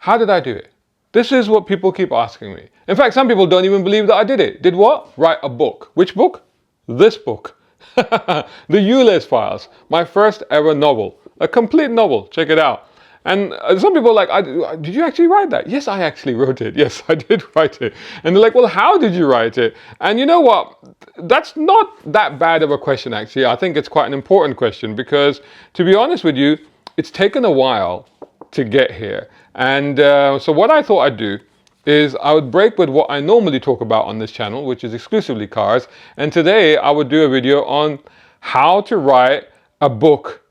How did I do it? This is what people keep asking me. In fact, some people don't even believe that I did it. Did what? Write a book. Which book? This book. The ULEZ Files. My first ever novel. A complete novel. Check it out. And some people are like, did you actually write that? Yes, I actually wrote it. Yes, I did write it. And they're like, well, how did you write it? And you know what? That's not that bad of a question, actually. I think it's quite an important question because, to be honest with you, it's taken a while to get here. And so what I thought I'd do is I would break with what I normally talk about on this channel, which is exclusively cars. And today I would do a video on how to write a book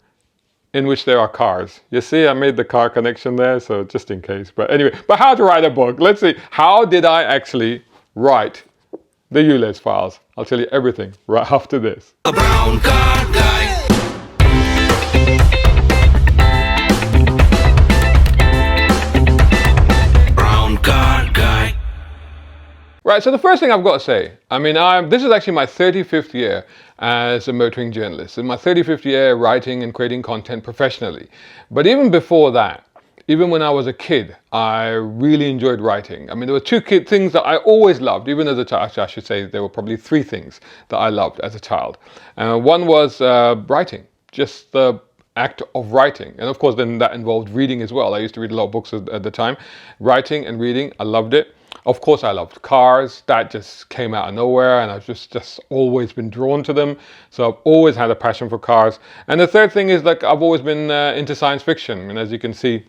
in which there are cars. You see, I made the car connection there, so just in case. But anyway, but how to write a book. Let's see, how did I actually write the ULEZ Files? I'll tell you everything right after this. A brown car guy. Right, so the first thing I've got to say, I mean, this is actually my 35th year as a motoring journalist. It's my 35th year writing and creating content professionally. But even before that, even when I was a kid, I really enjoyed writing. I mean, there were two things that I always loved, even as a child. I should say there were probably three things that I loved as a child. One was writing, just the act of writing. And of course, then that involved reading as well. I used to read a lot of books at the time. Writing and reading, I loved it. Of course, I loved cars. That just came out of nowhere, and I've just always been drawn to them. So I've always had a passion for cars. And the third thing is, like, I've always been into science fiction. And as you can see,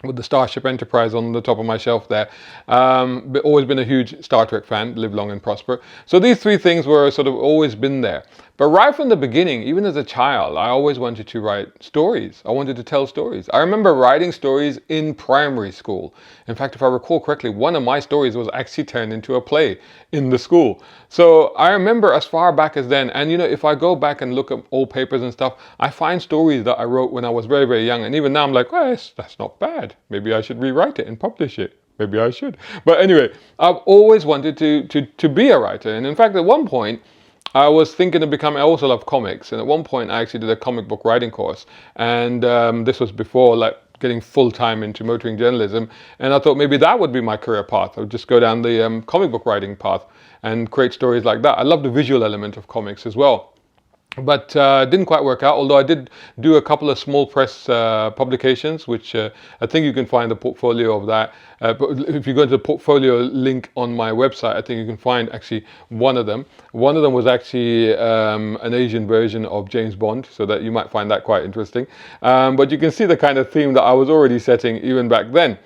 with the Starship Enterprise on the top of my shelf there, but always been a huge Star Trek fan. Live long and prosper. So these three things were sort of always been there. But right from the beginning, even as a child, I always wanted to write stories. I wanted to tell stories. I remember writing stories in primary school. In fact, if I recall correctly, one of my stories was actually turned into a play in the school. So I remember as far back as then, and you know, if I go back and look at old papers and stuff, I find stories that I wrote when I was very, very young. And even now I'm like, well, that's not bad. Maybe I should rewrite it and publish it. Maybe I should. But anyway, I've always wanted to be a writer. And in fact, at one point, I was thinking of becoming, I also love comics. And at one point, I actually did a comic book writing course. And this was before like getting full-time into motoring journalism. And I thought maybe that would be my career path. I would just go down the comic book writing path and create stories like that. I love the visual element of comics as well. But didn't quite work out, although I did do a couple of small press publications, which I think you can find the portfolio of that. But if you go to the portfolio link on my website, I think you can find actually one of them. One of them was actually an Asian version of James Bond, so that you might find that quite interesting. But you can see the kind of theme that I was already setting even back then.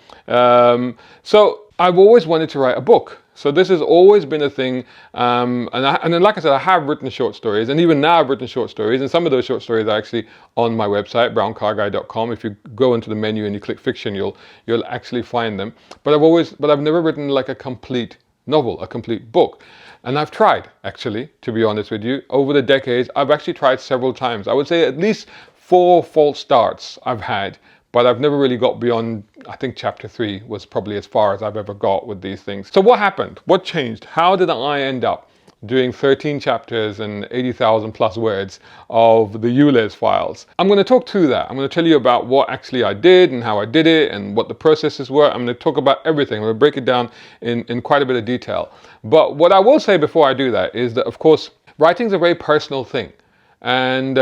So I've always wanted to write a book. So this has always been a thing, and then like I said, I have written short stories, and even now I've written short stories, and some of those short stories are actually on my website, browncarguy.com. If you go into the menu and you click fiction, you'll actually find them. But I've never written like a complete novel, a complete book. And I've tried, actually, to be honest with you. Over the decades, I've actually tried several times. I would say at least 4 false starts I've had. But I've never really got beyond, I think chapter 3 was probably as far as I've ever got with these things. So what happened? What changed? How did I end up doing 13 chapters and 80,000 plus words of the ULEZ Files? I'm going to talk through that. I'm going to tell you about what actually I did and how I did it and what the processes were. I'm going to talk about everything. I'm going to break it down in quite a bit of detail. But what I will say before I do that is that, of course, writing is a very personal thing. And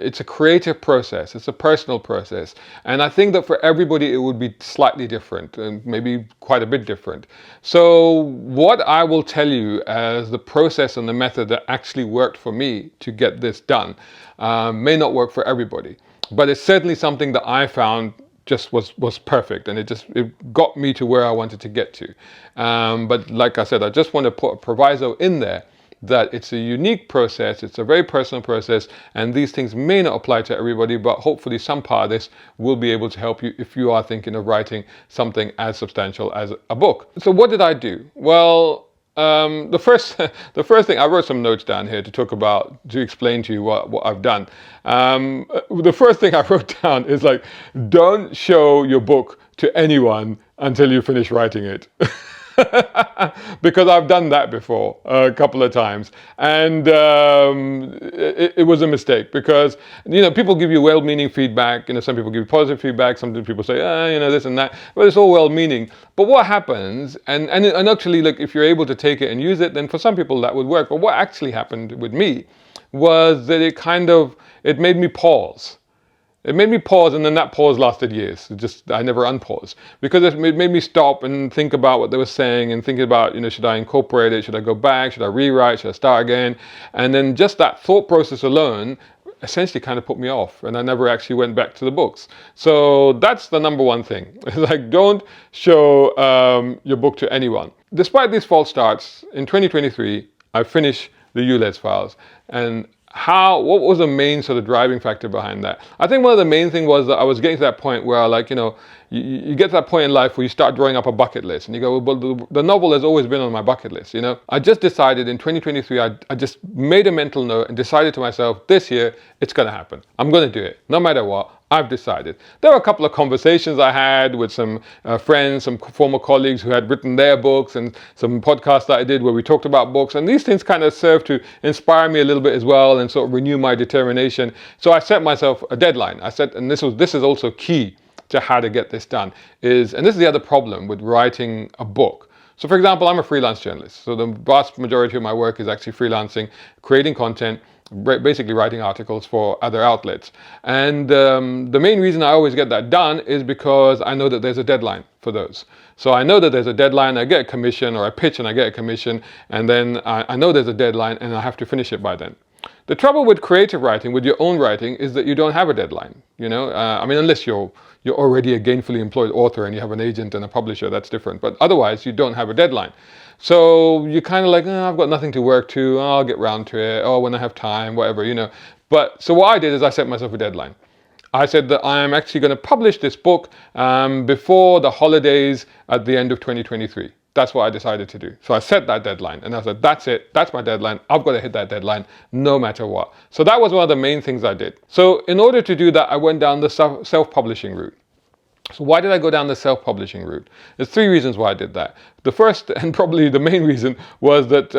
it's a creative process, it's a personal process. And I think that for everybody it would be slightly different, and maybe quite a bit different. So what I will tell you as the process and the method that actually worked for me to get this done may not work for everybody. But it's certainly something that I found just was perfect, and it got me to where I wanted to get to. But like I said, I just want to put a proviso in there that it's a unique process, it's a very personal process, and these things may not apply to everybody, but hopefully some part of this will be able to help you if you are thinking of writing something as substantial as a book. So what did I do? Well, the first thing, I wrote some notes down here to explain to you what I've done. The first thing I wrote down is like, don't show your book to anyone until you finish writing it. because I've done that before a couple of times, and it was a mistake because people give you well-meaning feedback. Some people give you positive feedback. Some people say this and that, but it's all well-meaning. But what happens, and actually, like, if you're able to take it and use it, then for some people that would work. But what actually happened with me was that it made me pause. It made me pause, and then that pause lasted years. I never unpaused because it made me stop and think about what they were saying and think about, should I incorporate it? Should I go back? Should I rewrite? Should I start again? And then just that thought process alone essentially kind of put me off, and I never actually went back to the books. So that's the number one thing. Like, don't show your book to anyone. Despite these false starts, in 2023, I finished the ULEZ Files. And what was the main sort of driving factor behind that? I think one of the main thing was that I was getting to that point where, like, you get to that point in life where you start drawing up a bucket list, and you go, well, the novel has always been on my bucket list. I just decided in 2023, I just made a mental note and decided to myself, this year it's going to happen. I'm going to do it, no matter what. I've decided. There were a couple of conversations I had with some friends, some former colleagues who had written their books, and some podcasts that I did where we talked about books. And these things kind of served to inspire me a little bit as well and sort of renew my determination. So I set myself a deadline. And this is also key to how to get this done, and this is the other problem with writing a book. So, for example, I'm a freelance journalist. So the vast majority of my work is actually freelancing, creating content, basically writing articles for other outlets. And the main reason I always get that done is because I know that there's a deadline for those. So I know that there's a deadline, I get a commission, or I pitch and I get a commission, and then I know there's a deadline and I have to finish it by then. The trouble with creative writing, with your own writing, is that you don't have a deadline. Unless you're already a gainfully employed author and you have an agent and a publisher, that's different. But otherwise, you don't have a deadline. So you're kind of like, I've got nothing to work to. I'll get round to it. When I have time, whatever. But so what I did is I set myself a deadline. I said that I'm actually going to publish this book before the holidays at the end of 2023. That's what I decided to do. So I set that deadline, and I said, that's it. That's my deadline. I've got to hit that deadline no matter what. So that was one of the main things I did. So in order to do that, I went down the self-publishing route. So why did I go down the self-publishing route? There's three reasons why I did that. The first, and probably the main reason, was that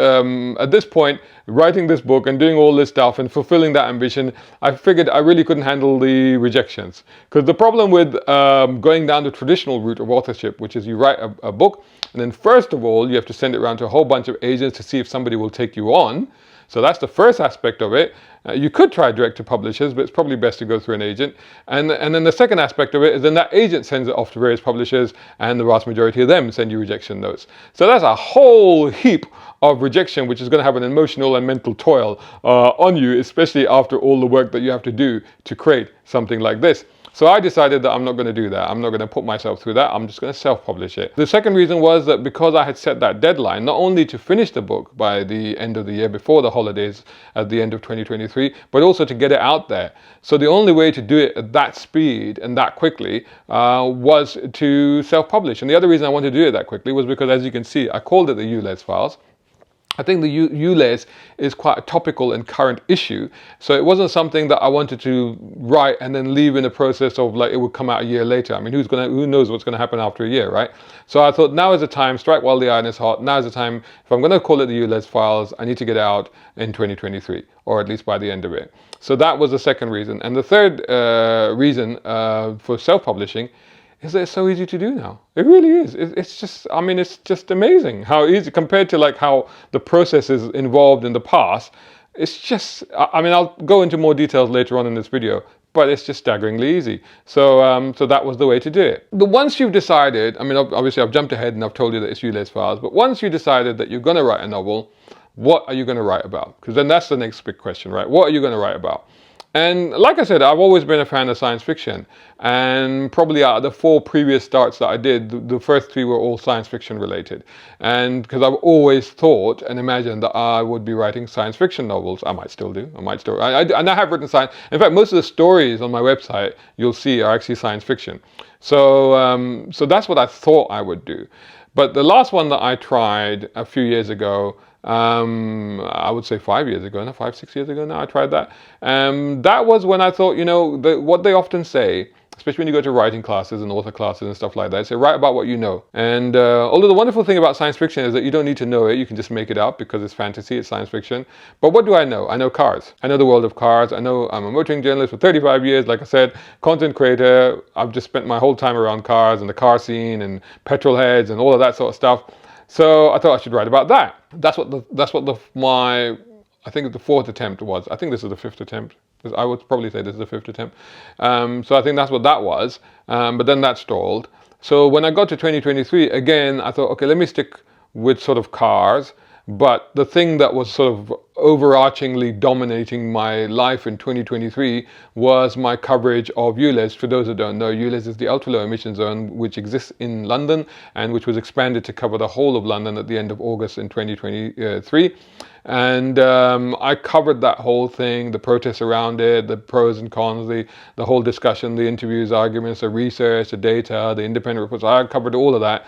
at this point, writing this book and doing all this stuff and fulfilling that ambition, I figured I really couldn't handle the rejections. Because the problem with going down the traditional route of authorship, which is you write a book, and then first of all, you have to send it around to a whole bunch of agents to see if somebody will take you on. So that's the first aspect of it. You could try direct to publishers, but it's probably best to go through an agent. And then the second aspect of it is then that agent sends it off to various publishers, and the vast majority of them send you rejection notes. So that's a whole heap of rejection, which is going to have an emotional and mental toil on you, especially after all the work that you have to do to create something like this. So I decided that I'm not going to do that. I'm not going to put myself through that. I'm just going to self-publish it. The second reason was that because I had set that deadline, not only to finish the book by the end of the year, before the holidays at the end of 2023, but also to get it out there. So the only way to do it at that speed and that quickly was to self-publish. And the other reason I wanted to do it that quickly was because, as you can see, I called it the ULEZ Files. I think the ULEZ is quite a topical and current issue. So it wasn't something that I wanted to write and then leave in the process of like it would come out a year later. I mean, who knows what's going to happen after a year, right? So I thought now is the time, strike while the iron is hot. Now is the time. If I'm going to call it the ULEZ Files, I need to get it out in 2023, or at least by the end of it. So that was the second reason. And the third reason for self-publishing is that it's so easy to do now. It really is. It's just amazing how easy compared to like how the process is involved in the past. It's just, I'll go into more details later on in this video, but it's just staggeringly easy. So that was the way to do it. But once you've decided, obviously I've jumped ahead and I've told you that it's ULEZ Files, but once you decided that you're going to write a novel, what are you going to write about? Because then that's the next big question, right? What are you going to write about? And like I said, I've always been a fan of science fiction, and probably out of the 4 previous starts that I did, the first 3 were all science fiction related. And because I've always thought and imagined that I would be writing science fiction novels. I might still do. And I have written science. In fact, most of the stories on my website you'll see are actually science fiction. So that's what I thought I would do. But the last one that I tried a few years ago, I would say 5 years ago, 6 years ago now, I tried that. That was when I thought, what they often say especially when you go to writing classes and author classes and stuff like that. So write about what you know. And although the wonderful thing about science fiction is that you don't need to know it, you can just make it up because it's fantasy, it's science fiction. But what do I know? I know cars. I know the world of cars. I know I'm a motoring journalist for 35 years. Like I said, content creator. I've just spent my whole time around cars and the car scene and petrol heads and all of that sort of stuff. So I thought I should write about that. That's what my I think the fourth attempt was. I think this is the fifth attempt. I would probably say this is the fifth attempt. So I think that's what that was. But then that stalled. So when I got to 2023, again, I thought, okay, let me stick with sort of cars. But the thing that was sort of overarchingly dominating my life in 2023 was my coverage of ULEZ. For those who don't know, ULEZ is the ultra-low emission zone which exists in London and which was expanded to cover the whole of London at the end of August in 2023. And I covered that whole thing, the protests around it, the pros and cons, the whole discussion, the interviews, arguments, the research, the data, the independent reports. I covered all of that.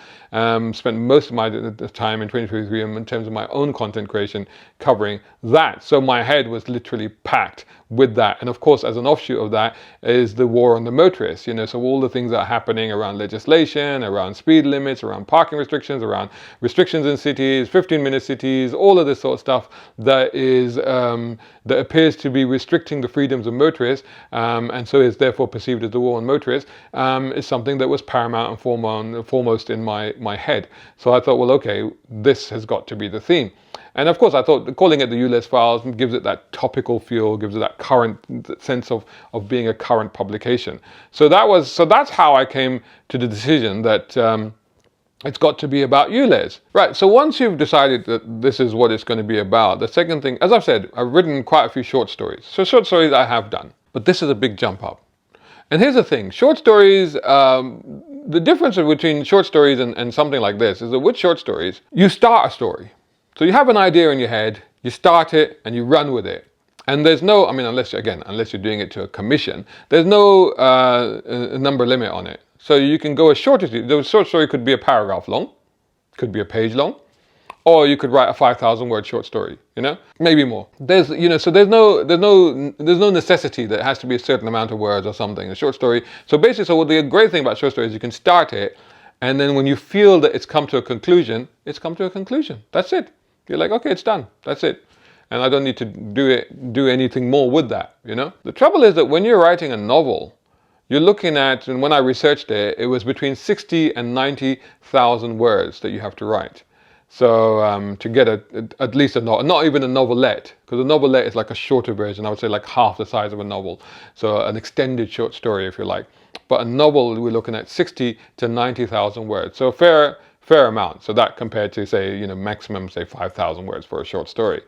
Spent most of my time in 2023 in terms of my own content creation covering that. So my head was literally packed with that. And of course, as an offshoot of that is the war on the motorists, so all the things that are happening around legislation, around speed limits, around parking restrictions, around restrictions in cities, 15-minute cities, all of this sort of stuff that is that appears to be restricting the freedoms of motorists, and so is therefore perceived as the war on motorists, is something that was paramount and foremost in my head. So I thought, well, okay, this has got to be the theme. And of course, I thought calling it the ULEZ Files gives it that topical feel, gives it that current sense of being a current publication. So that's how I came to the decision that it's got to be about ULEZ. Right, so once you've decided that this is what it's going to be about, the second thing, as I've said, I've written quite a few short stories. So short stories I have done, but this is a big jump up. And here's the thing, short stories, the difference between short stories and something like this is that with short stories, you start a story. So you have an idea in your head, you start it and you run with it. And there's no, unless you're doing it to a commission, there's no number limit on it. So you can go as short as the short story could be a paragraph long, could be a page long, or you could write a 5,000 word short story, maybe more. There's no necessity that it has to be a certain amount of words or something, a short story. So basically, the great thing about short stories is you can start it, and then when you feel that it's come to a conclusion, it's come to a conclusion. That's it. You're like, okay, it's done. That's it. And I don't need to do anything more with that, The trouble is that when you're writing a novel, you're looking at, and when I researched it, it was between 60 and 90,000 words that you have to write. So to get at least a novel, not even a novelette, because a novelette is like a shorter version, I would say like half the size of a novel. So an extended short story, if you like. But a novel, we're looking at 60 to 90,000 words. So fair amount. So that compared to say, maximum say 5,000 words for a short story.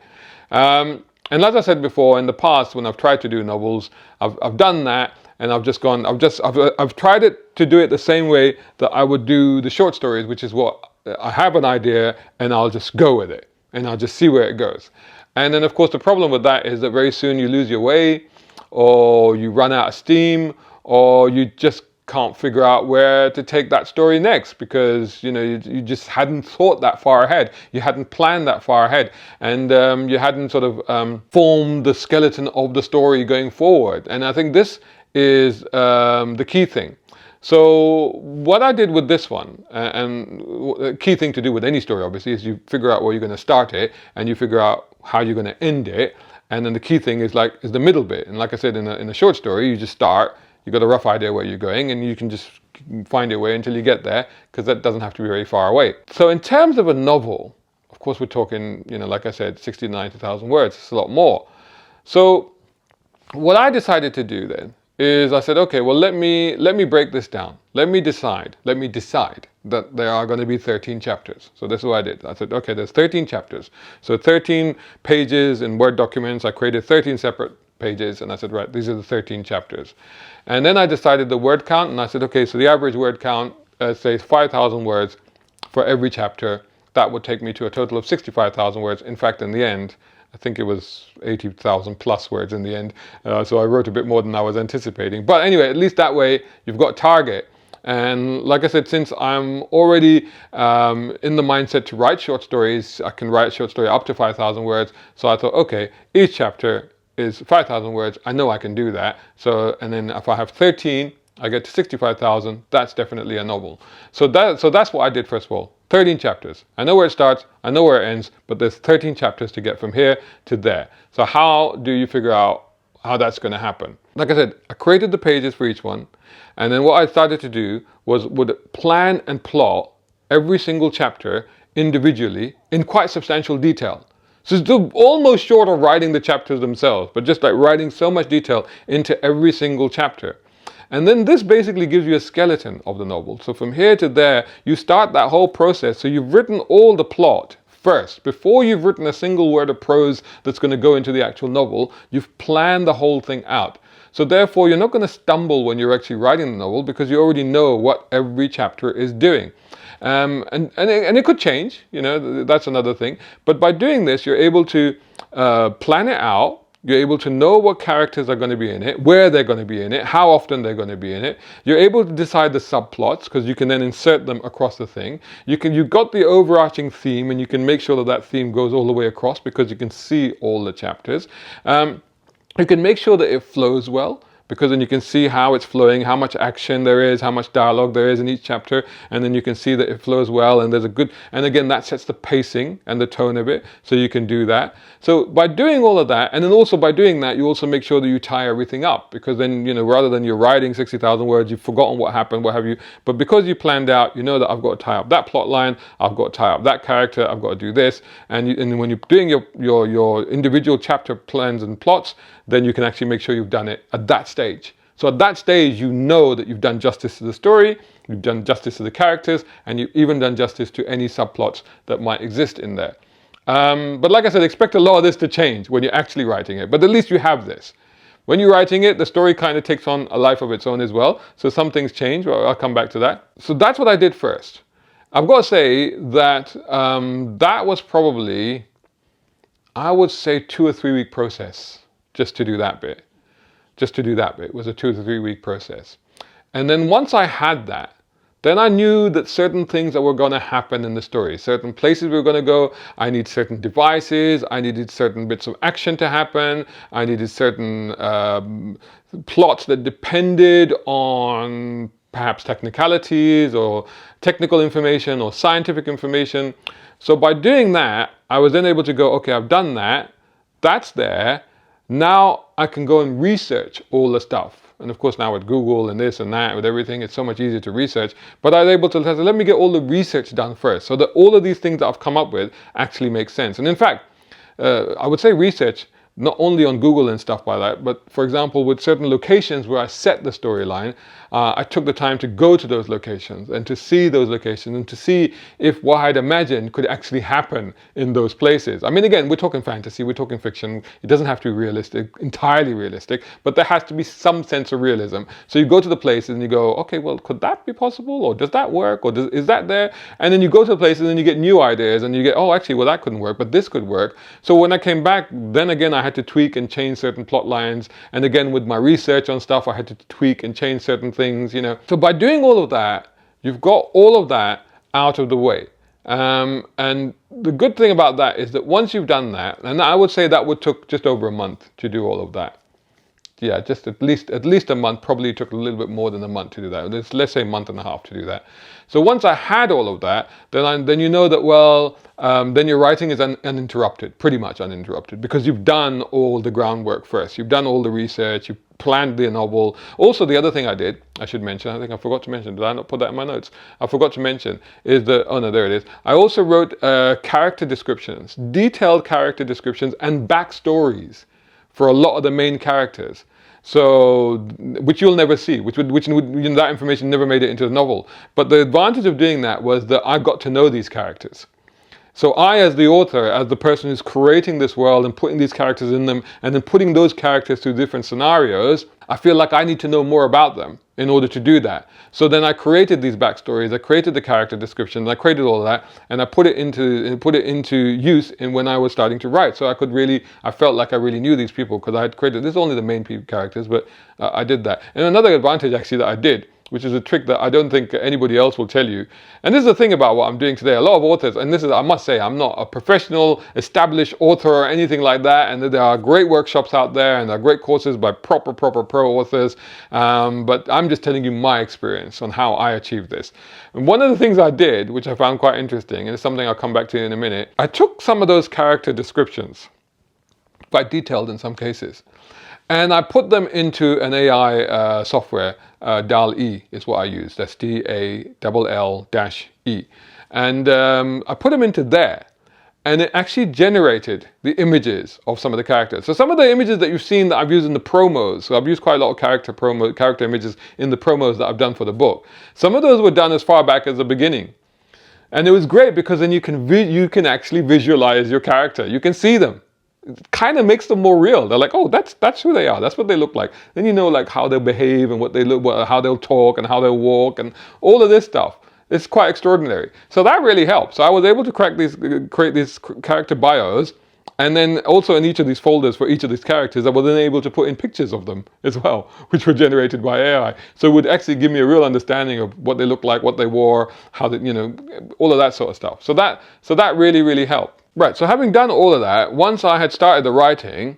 And as I said before, in the past, when I've tried to do novels, I've done that, and I've tried to do it the same way that I would do the short stories, which is what I have an idea and I'll just go with it and I'll just see where it goes. And then of course the problem with that is that very soon you lose your way, or you run out of steam, or you just can't figure out where to take that story next because you just hadn't thought that far ahead, you hadn't planned that far ahead, and you hadn't sort of formed the skeleton of the story going forward. And I think this is the key thing. So what I did with this one, and the key thing to do with any story obviously, is you figure out where you're going to start it and you figure out how you're going to end it. And then the key thing is the middle bit. And like I said, in a short story, you just start. You've got a rough idea where you're going, and you can just find your way until you get there, because that doesn't have to be very far away. So in terms of a novel, of course, we're talking, like I said, 60 to 90,000 words. It's a lot more. So what I decided to do then is I said, okay, well, let me break this down. Let me decide that there are going to be 13 chapters. So this is what I did. I said, okay, there's 13 chapters. So 13 pages in Word documents. I created 13 separate pages, and I said, right, these are the 13 chapters. And then I decided the word count, and I said, okay, so the average word count, say 5,000 words for every chapter. That would take me to a total of 65,000 words. In fact, in the end, I think it was 80,000 plus words in the end. So I wrote a bit more than I was anticipating. But anyway, at least that way you've got target. And like I said, since I'm already in the mindset to write short stories, I can write a short story up to 5,000 words. So I thought, okay, each chapter is 5,000 words. I know I can do that. So, and then if I have 13, I get to 65,000, that's definitely a novel. So that's what I did first of all. 13 chapters. I know where it starts, I know where it ends, but there's 13 chapters to get from here to there. So how do you figure out how that's going to happen? Like I said, I created the pages for each one, and then what I started to do would plan and plot every single chapter individually in quite substantial detail. So it's almost short of writing the chapters themselves, but just like writing so much detail into every single chapter. And then this basically gives you a skeleton of the novel. So from here to there, you start that whole process. So you've written all the plot first. Before you've written a single word of prose that's going to go into the actual novel, you've planned the whole thing out. So therefore, you're not going to stumble when you're actually writing the novel because you already know what every chapter is doing. And it could change, that's another thing. But by doing this, you're able to plan it out. You're able to know what characters are going to be in it, where they're going to be in it, how often they're going to be in it. You're able to decide the subplots because you can then insert them across the thing. You've got the overarching theme, and you can make sure that theme goes all the way across because you can see all the chapters. You can make sure that it flows well, because then you can see how it's flowing, how much action there is, how much dialogue there is in each chapter, and then you can see that it flows well, and and again, that sets the pacing and the tone of it, so you can do that. So by doing all of that, and then also by doing that, you also make sure that you tie everything up, because then, rather than you're writing 60,000 words, you've forgotten what happened, what have you, but because you planned out, you know that I've got to tie up that plot line, I've got to tie up that character, I've got to do this, and when you're doing your individual chapter plans and plots, then you can actually make sure you've done it at that stage. So at that stage, you know that you've done justice to the story, you've done justice to the characters, and you've even done justice to any subplots that might exist in there. But like I said, expect a lot of this to change when you're actually writing it, but at least you have this. When you're writing it, the story kind of takes on a life of its own as well, so some things change, well, I'll come back to that. So that's what I did first. I've got to say that that was probably, I would say, 2 or 3 week process. Just to do that bit. It was a 2 to 3 week process. And then once I had that, then I knew that certain things that were going to happen in the story, certain places we were going to go, I need certain devices, I needed certain bits of action to happen, I needed certain plots that depended on perhaps technicalities or technical information or scientific information. So by doing that, I was then able to go, okay, I've done that, that's there. Now I can go and research all the stuff. And of course now with Google and this and that, with everything, it's so much easier to research. But I was able to let me get all the research done first, so that all of these things that I've come up with actually make sense. And in fact, I would say research, not only on Google and stuff like that, but for example, with certain locations where I set the storyline, I took the time to go to those locations and to see those locations and to see if what I'd imagined could actually happen in those places. I mean, again, we're talking fantasy, we're talking fiction. It doesn't have to be realistic, entirely realistic, but there has to be some sense of realism. So you go to the places and you go, okay, well, could that be possible? Or does that work? Or is that there? And then you go to the places and you get new ideas and you get, oh, actually, well, that couldn't work, but this could work. So when I came back, then again, I had to tweak and change certain plot lines. And again, with my research on stuff, I had to tweak and change certain things, So by doing all of that, you've got all of that out of the way. And the good thing about that is that once you've done that, and I would say that would took just over a month to do all of that. Yeah, just at least a month. Probably took a little bit more than a month to do that. Let's say a month and a half to do that. So once I had all of that, then you know that, well, then your writing is uninterrupted, pretty much uninterrupted, because you've done all the groundwork first. You've done all the research. You've planned the novel. Also, the other thing I should mention, I think I forgot to mention, did I not put that in my notes? I forgot to mention, is that, oh no, there it is. I also wrote character descriptions, detailed character descriptions and backstories for a lot of the main characters. So, which you'll never see, which that information never made it into the novel. But the advantage of doing that was that I got to know these characters. So I, as the author, as the person who's creating this world and putting these characters in them, and then putting those characters through different scenarios, I feel like I need to know more about them in order to do that. So then I created these backstories, I created the character descriptions, I created all of that, and I put it into use when I was starting to write. So I felt like I really knew these people because I had created, this is only the main characters, but I did that. And another advantage actually that I did which is a trick that I don't think anybody else will tell you. And this is the thing about what I'm doing today. A lot of authors, and this is, I must say, I'm not a professional, established author or anything like that, and there are great workshops out there, and there are great courses by proper pro authors, but I'm just telling you my experience on how I achieved this. And one of the things I did, which I found quite interesting, and it's something I'll come back to in a minute, I took some of those character descriptions, quite detailed in some cases, and I put them into an AI software. DALL-E is what I use. That's DALL-E. And I put them into there, and it actually generated the images of some of the characters. So some of the images that you've seen that I've used in the promos, so I've used quite a lot of character images in the promos that I've done for the book. Some of those were done as far back as the beginning. And it was great because then you can actually visualize your character. You can see them. It kind of makes them more real. They're like, oh, that's who they are. That's what they look like. Then you know like how they'll behave and what they look, how they'll talk and how they'll walk and all of this stuff. It's quite extraordinary. So that really helps. So I was able to create these character bios, and then also in each of these folders for each of these characters, I was then able to put in pictures of them as well, which were generated by AI. So it would actually give me a real understanding of what they look like, what they wore, how they, all of that sort of stuff. So that really, really helped. Right, so having done all of that, once I had started the writing,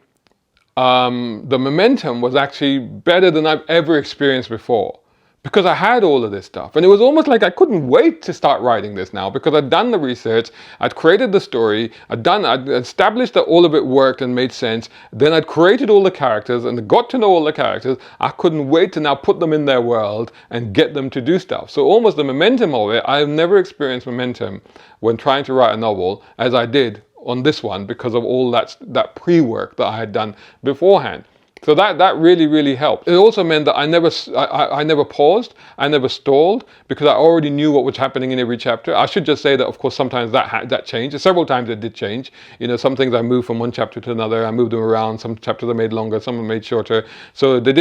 the momentum was actually better than I've ever experienced before, because I had all of this stuff. And it was almost like I couldn't wait to start writing this now, because I'd done the research, I'd created the story, I'd established that all of it worked and made sense, then I'd created all the characters and got to know all the characters. I couldn't wait to now put them in their world and get them to do stuff. So almost the momentum of it, I've never experienced momentum when trying to write a novel as I did on this one, because of all that pre-work that I had done beforehand. So that really, really helped. It also meant that I never paused, I never stalled, because I already knew what was happening in every chapter. I should just say that, of course, sometimes that changed. Several times it did change. Some things I moved from one chapter to another. I moved them around. Some chapters I made longer, some I made shorter. So it's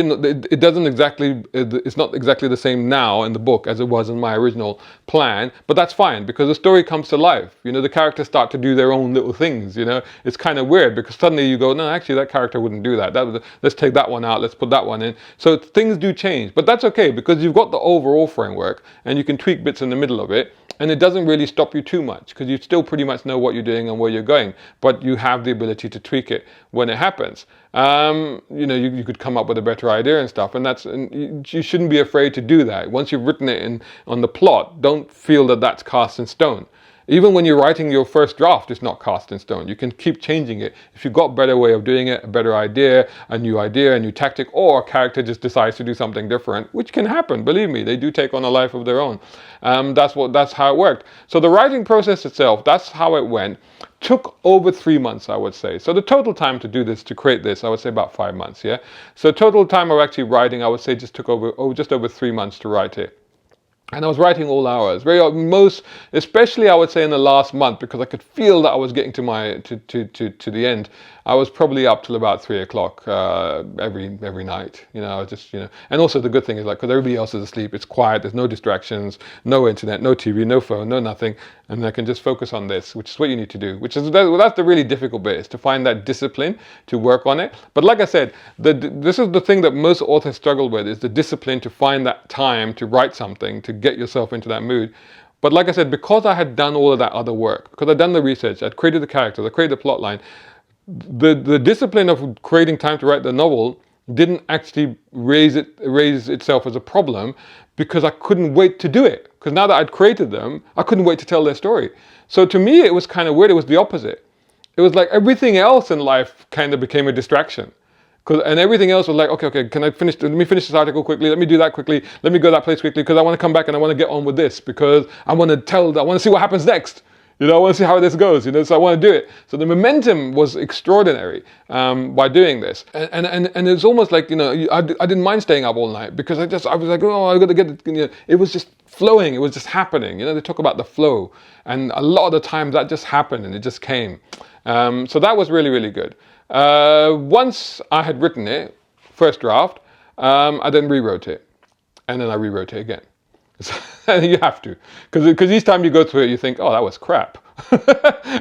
not exactly the same now in the book as it was in my original plan, but that's fine, because the story comes to life. The characters start to do their own little things. It's kind of weird, because suddenly you go, no, actually that character wouldn't do that. Let's take that one out, let's put that one in. So things do change, but that's okay, because you've got the overall framework and you can tweak bits in the middle of it, and it doesn't really stop you too much, because you still pretty much know what you're doing and where you're going, but you have the ability to tweak it when it happens. You could come up with a better idea and stuff, and you shouldn't be afraid to do that. Once you've written it on the plot, don't feel that that's cast in stone. Even when you're writing your first draft, it's not cast in stone. You can keep changing it. If you've got a better way of doing it, a better idea, a new tactic, or a character just decides to do something different, which can happen, believe me, they do take on a life of their own. That's how it worked. So the writing process itself, that's how it went. Took over 3 months, I would say. So the total time to do this, to create this, I would say about 5 months, yeah? So total time of actually writing, I would say just over 3 months to write it. And I was writing all hours, especially I would say in the last month, because I could feel that I was getting to the end. I was probably up till about 3 o'clock every night. And also the good thing is, like, because everybody else is asleep, it's quiet, there's no distractions, no internet, no TV, no phone, no nothing, and I can just focus on this, which is what you need to do. That's the really difficult bit, is to find that discipline to work on it. But like I said, this is the thing that most authors struggle with, is the discipline to find that time to write something, to get yourself into that mood. But like I said, because I had done all of that other work, because I'd done the research, I'd created the characters, I created the plot line, the discipline of creating time to write the novel didn't actually raise itself as a problem, because I couldn't wait to do it. Because now that I'd created them, I couldn't wait to tell their story. So to me, it was kind of weird. It was the opposite. It was like everything else in life kind of became a distraction. And everything else was like, okay, let me finish this article quickly, let me do that quickly, let me go that place quickly, because I want to come back and I want to get on with this, because I want to see what happens next. I want to see how this goes, so I want to do it. So the momentum was extraordinary by doing this. And it's almost like, I didn't mind staying up all night, because I was like, oh, I got to get it. It was just flowing. It was just happening. They talk about the flow. And a lot of the times that just happened and it just came. So that was really, really good. Once I had written it, first draft, I then rewrote it. And then I rewrote it again. You have to, because each time you go through it, you think, oh, that was crap.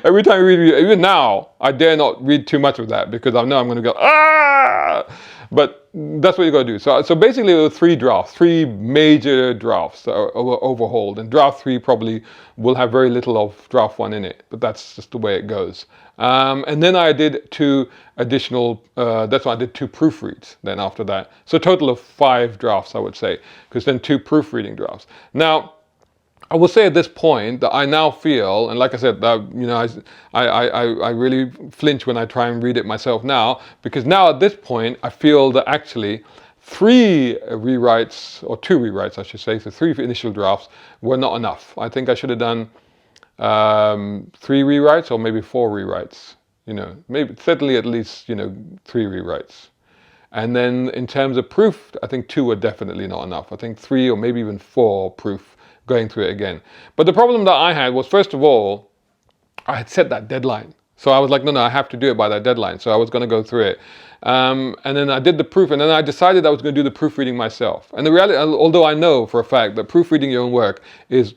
Every time I read, even now, I dare not read too much of that because I know I'm going to go, ah! But that's what you got to do. So basically, there were three drafts, three major drafts that are overhauled. And draft 3 probably will have very little of draft 1 in it, but that's just the way it goes. And then I did 2 additional, that's why I did 2 proofreads then after that. So a total of 5 drafts, I would say, because then 2 proofreading drafts. Now, I will say at this point that I now feel, and like I said, I really flinch when I try and read it myself now, because now at this point I feel that actually 3 rewrites, or 2 rewrites I should say, so 3 initial drafts were not enough. I think I should have done 3 rewrites or maybe 4 rewrites, maybe certainly at least, 3 rewrites. And then in terms of proof, I think 2 were definitely not enough. I think 3 or maybe even 4 proof going through it again. But the problem that I had was, first of all, I had set that deadline. So I was like, no, I have to do it by that deadline. So I was going to go through it. And then I did the proof, and then I decided I was going to do the proofreading myself. And the reality, although I know for a fact that proofreading your own work is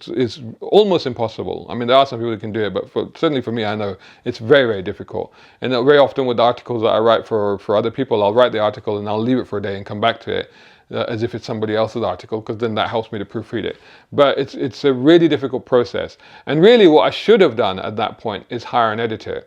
almost impossible. I mean, there are some people who can do it, but certainly for me, I know it's very, very difficult. And very often with the articles that I write for other people, I'll write the article and I'll leave it for a day and come back to it. As if it's somebody else's article, because then that helps me to proofread it. But it's a really difficult process. And really what I should have done at that point is hire an editor.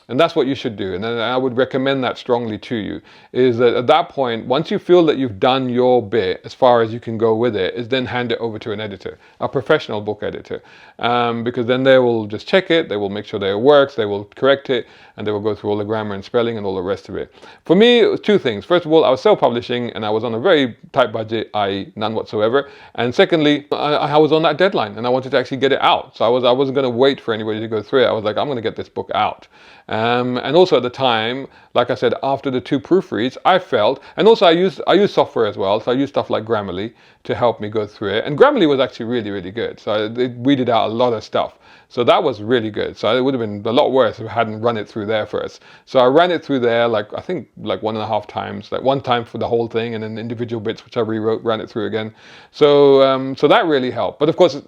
And that's what you should do. And then I would recommend that strongly to you, is that at that point, once you feel that you've done your bit as far as you can go with it, is then hand it over to an editor, a professional book editor. Because then they will just check it, they will make sure that it works, they will correct it, and they will go through all the grammar and spelling and all the rest of it. For me, it was 2 things. First of all, I was self-publishing and I was on a very tight budget, i.e. none whatsoever. And secondly, I was on that deadline and I wanted to actually get it out. So I wasn't going to wait for anybody to go through it. I was like, I'm going to get this book out. And also at the time, like I said, after the 2 proofreads, I felt, and also I use software as well, so I use stuff like Grammarly to help me go through it. And Grammarly was actually really, really good. So it weeded out a lot of stuff. So that was really good. So it would have been a lot worse if I hadn't run it through there first. So I ran it through there, I think 1.5 times, like 1 time for the whole thing, and then individual bits which I rewrote, ran it through again. So so that really helped. But of course,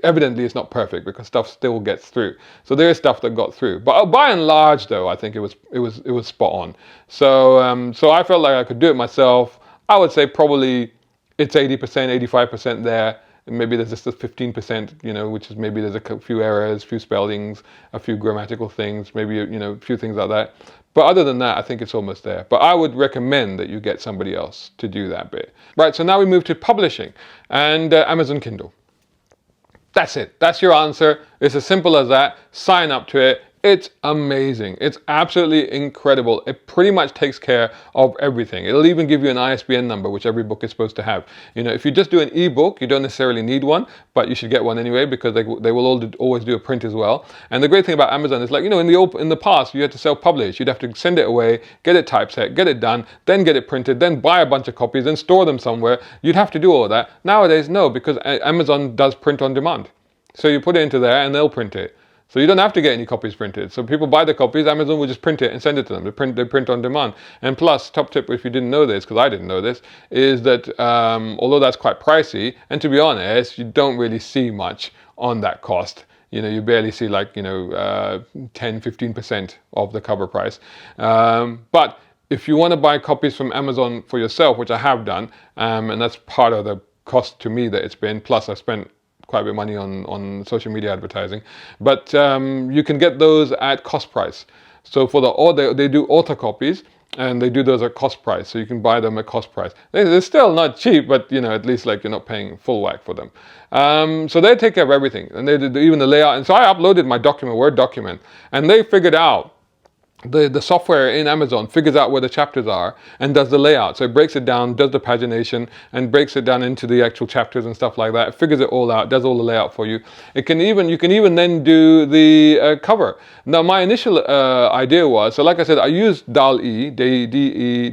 evidently it's not perfect because stuff still gets through. So there is stuff that got through. But by and large, though, I think it was spot on. So so I felt like I could do it myself. I would say probably it's 80%, 85% there. Maybe there's just a 15%, which is maybe there's a few errors, a few spellings, a few grammatical things, maybe, a few things like that. But other than that, I think it's almost there. But I would recommend that you get somebody else to do that bit. Right, so now we move to publishing and Amazon Kindle. That's it. That's your answer. It's as simple as that. Sign up to it. It's amazing. It's absolutely incredible. It pretty much takes care of everything. It'll even give you an ISBN number, which every book is supposed to have. If you just do an ebook, you don't necessarily need one, but you should get one anyway because they will always do a print as well. And the great thing about Amazon is, in the past, you had to self-publish. You'd have to send it away, get it typeset, get it done, then get it printed, then buy a bunch of copies, then store them somewhere. You'd have to do all of that. Nowadays, no, because Amazon does print on demand. So you put it into there and they'll print it. So you don't have to get any copies printed. So people buy the copies, Amazon will just print it and send it to them. They print on demand. And plus, top tip, if you didn't know this, because I didn't know this, is that although that's quite pricey, and to be honest, you don't really see much on that cost. You barely see 10-15% of the cover price. But if you want to buy copies from Amazon for yourself, which I have done, and that's part of the cost to me that it's been, plus I spent quite a bit of money on social media advertising, but you can get those at cost price. So they do author copies, and they do those at cost price, so you can buy them at cost price. They're still not cheap, but at least you're not paying full whack for them. So they take care of everything, and they do even the layout. And so I uploaded my Word document, and they figured out. The software in Amazon figures out where the chapters are and does the layout. So it breaks it down, does the pagination, and breaks it down into the actual chapters and stuff like that. It figures it all out, does all the layout for you. You can even then do the cover. Now, my initial idea was, so like I said, I used DALL-E, DALL-E,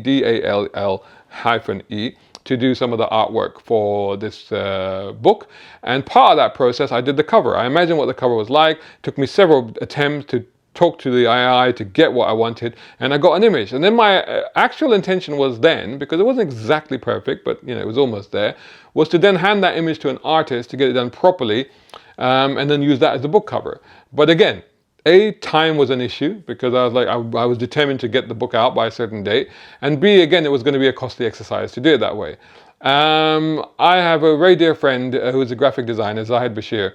to do some of the artwork for this book. And part of that process, I did the cover. I imagined what the cover was like. It took me several attempts to talk to the AI to get what I wanted, and I got an image. And then my actual intention was then, because it wasn't exactly perfect, but it was almost there, was to then hand that image to an artist to get it done properly, and then use that as the book cover. But again, Time was an issue because I was like, I was determined to get the book out by a certain date. And B, again, it was going to be a costly exercise to do it that way. I have a very dear friend who is a graphic designer, Zahid Bashir,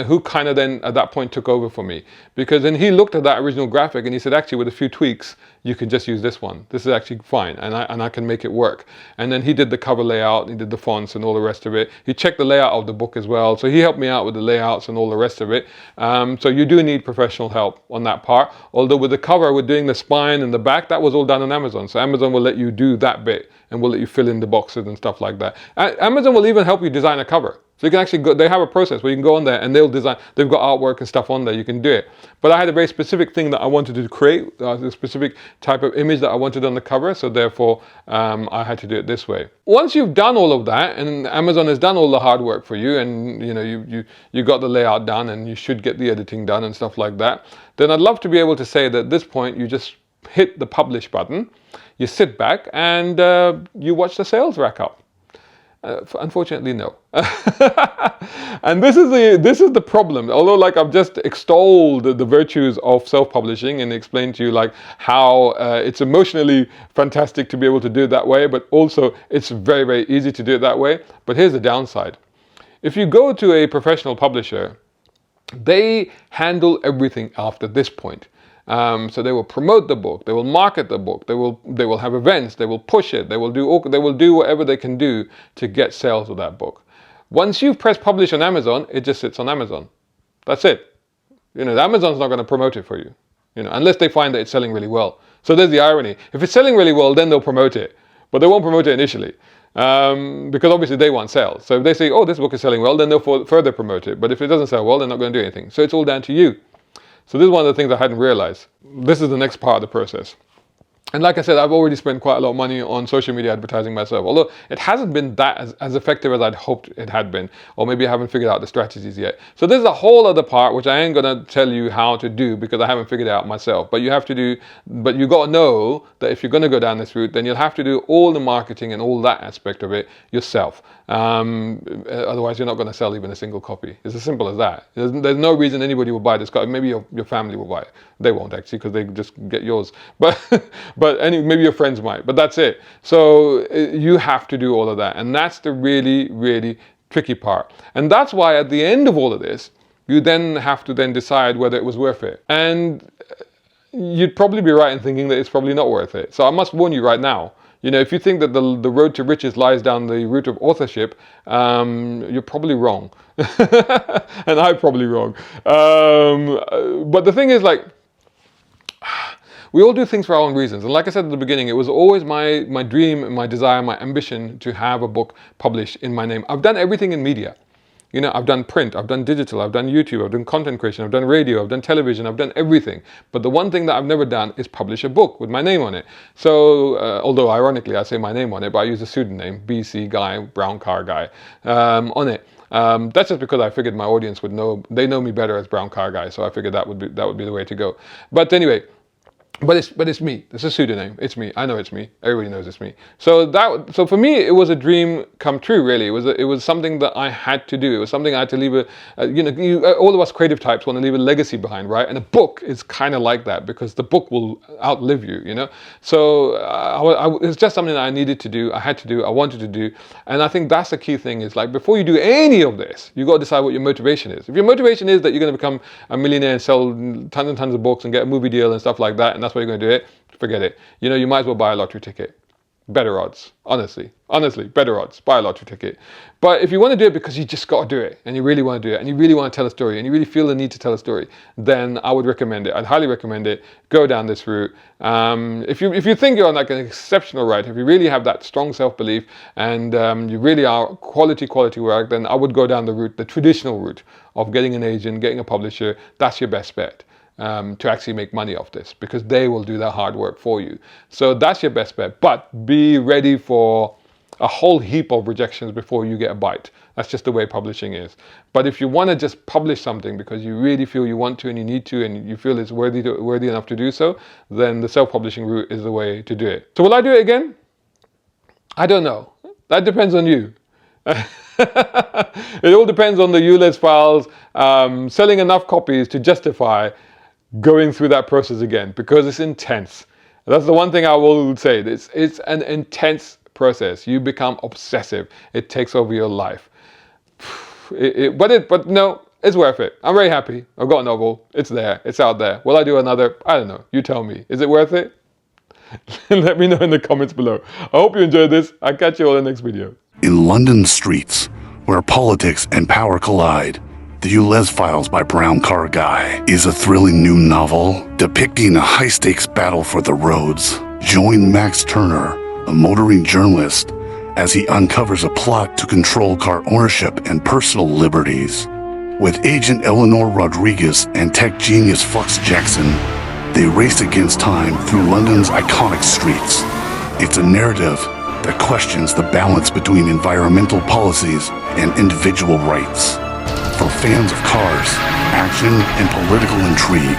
who kind of then at that point took over for me, because then he looked at that original graphic and he said, actually, with a few tweaks, you can just use this one. This is actually fine, and I can make it work. And then he did the cover layout, he did the fonts and all the rest of it. He checked the layout of the book as well, so he helped me out with the layouts and all the rest of it. So you do need professional help on that part. Although with the cover, with doing the spine and the back, that was all done on Amazon. So Amazon will let you do that bit and will let you fill in the boxes and stuff like that. Amazon will even help you design a cover. So you can actually go, they have a process where you can go on there and they'll design, they've got artwork and stuff on there, you can do it. But I had a very specific thing that I wanted to create, a specific type of image that I wanted on the cover, so therefore I had to do it this way. Once you've done all of that, and Amazon has done all the hard work for you, and you got the layout done, and you should get the editing done and stuff like that, then I'd love to be able to say that at this point you just hit the publish button, you sit back, and you watch the sales rack up. Unfortunately, no. And this is the problem. Although, like, I've just extolled the virtues of self-publishing and explained to you like how it's emotionally fantastic to be able to do it that way, but also it's very, very easy to do it that way. But here's the downside. If you go to a professional publisher, they handle everything after this point. So they will promote the book, they will market the book, they will have events, they will push it, they will do whatever they can do to get sales of that book. Once you've pressed publish on Amazon, it just sits on Amazon. That's it. Amazon's not going to promote it for you, unless they find that it's selling really well. So there's the irony. If it's selling really well, then they'll promote it, but they won't promote it initially. Because obviously they want sales. So if they say, oh, this book is selling well, then they'll further promote it. But if it doesn't sell well, they're not going to do anything. So it's all down to you. So this is one of the things I hadn't realized. This is the next part of the process. And like I said, I've already spent quite a lot of money on social media advertising myself, although it hasn't been that as effective as I'd hoped it had been, or maybe I haven't figured out the strategies yet. So this is a whole other part which I ain't gonna tell you how to do because I haven't figured it out myself. But you gotta know that if you're gonna go down this route, then you'll have to do all the marketing and all that aspect of it yourself. Otherwise, you're not gonna sell even a single copy. It's as simple as that. There's no reason anybody will buy this copy. Maybe your family will buy it. They won't actually because they just get yours. But maybe your friends might, but that's it. So you have to do all of that. And that's the really, really tricky part. And that's why at the end of all of this, you then have to then decide whether it was worth it. And you'd probably be right in thinking that it's probably not worth it. So I must warn you right now, if you think that the road to riches lies down the route of authorship, you're probably wrong. And I'm probably wrong. But the thing is, like, we all do things for our own reasons. And like I said at the beginning, it was always my dream, my desire, my ambition to have a book published in my name. I've done everything in media. I've done print, I've done digital, I've done YouTube, I've done content creation, I've done radio, I've done television, I've done everything. But the one thing that I've never done is publish a book with my name on it. So, although ironically I say my name on it, but I use a pseudonym, BC Guy, Brown Car Guy, on it. That's just because I figured my audience would know, they know me better as Brown Car Guy, so I figured that would be the way to go. But anyway, but it's me. It's a pseudonym. It's me. I know it's me. Everybody knows it's me. So for me, it was a dream come true. Really, it was something that I had to do. It was something I had to leave all of us creative types want to leave a legacy behind, right? And a book is kind of like that because the book will outlive you. So it's just something that I needed to do. I had to do. I wanted to do. And I think that's the key thing. Is like before you do any of this, you got to decide what your motivation is. If your motivation is that you're going to become a millionaire and sell tons and tons of books and get a movie deal and stuff like that, and that's why you're going to do it, forget it. You might as well buy a lottery ticket. Better odds, honestly, better odds, buy a lottery ticket. But if you want to do it because you just got to do it, and you really want to do it, and you really want to tell a story, and you really feel the need to tell a story, then I would recommend it. I'd highly recommend it. Go down this route. If you think you're on like an exceptional writer, if you really have that strong self-belief, and you really are quality work, then I would go down the traditional route of getting an agent, getting a publisher. That's your best bet. To actually make money off this because they will do the hard work for you. So that's your best bet. But be ready for a whole heap of rejections before you get a bite. That's just the way publishing is. But if you want to just publish something because you really feel you want to and you need to and you feel it's worthy enough to do so, then the self-publishing route is the way to do it. So will I do it again? I don't know. That depends on you. It all depends on the ULEZ Files selling enough copies to justify going through that process again because it's intense. That's the one thing I will say. It's an intense process. You become obsessive. It takes over your life. But no, it's worth it. I'm very happy. I've got a novel. It's there. It's out there. Will I do another? I don't know. You tell me. Is it worth it? Let me know in the comments below. I hope you enjoyed this. I'll catch you all in the next video. In London streets, where politics and power collide, the ULEZ Files by Brown Car Guy is a thrilling new novel depicting a high-stakes battle for the roads. Join Max Turner, a motoring journalist, as he uncovers a plot to control car ownership and personal liberties. With agent Eleanor Rodriguez and tech genius Flux Jackson, they race against time through London's iconic streets. It's a narrative that questions the balance between environmental policies and individual rights. For fans of cars, action, and political intrigue,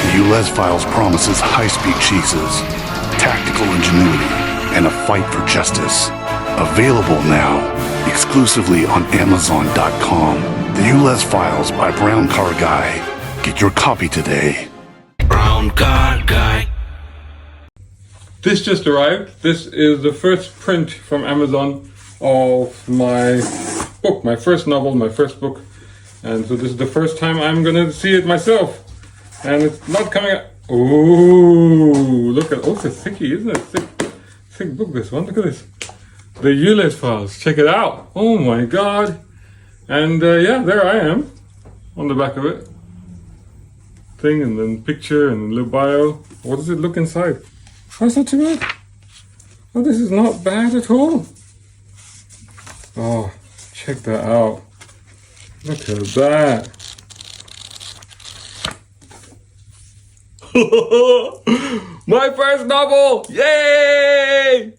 the ULEZ Files promises high-speed chases, tactical ingenuity, and a fight for justice. Available now, exclusively on Amazon.com. The ULEZ Files by Brown Car Guy. Get your copy today. Brown car guy. This just arrived. This is the first print from Amazon of my book, my first novel, my first book. And so this is the first time I'm gonna see it myself. And it's not coming out. Ooh, look at, oh, it's a thickie, isn't it? Thick book, this one, look at this. The ULEZ Files, check it out. Oh my God. And yeah, there I am on the back of it. Thing, and then picture, and little bio. What does it look inside? Oh, it's not too bad. Oh, this is not bad at all. Oh, check that out. Look at that. My first novel! Yay!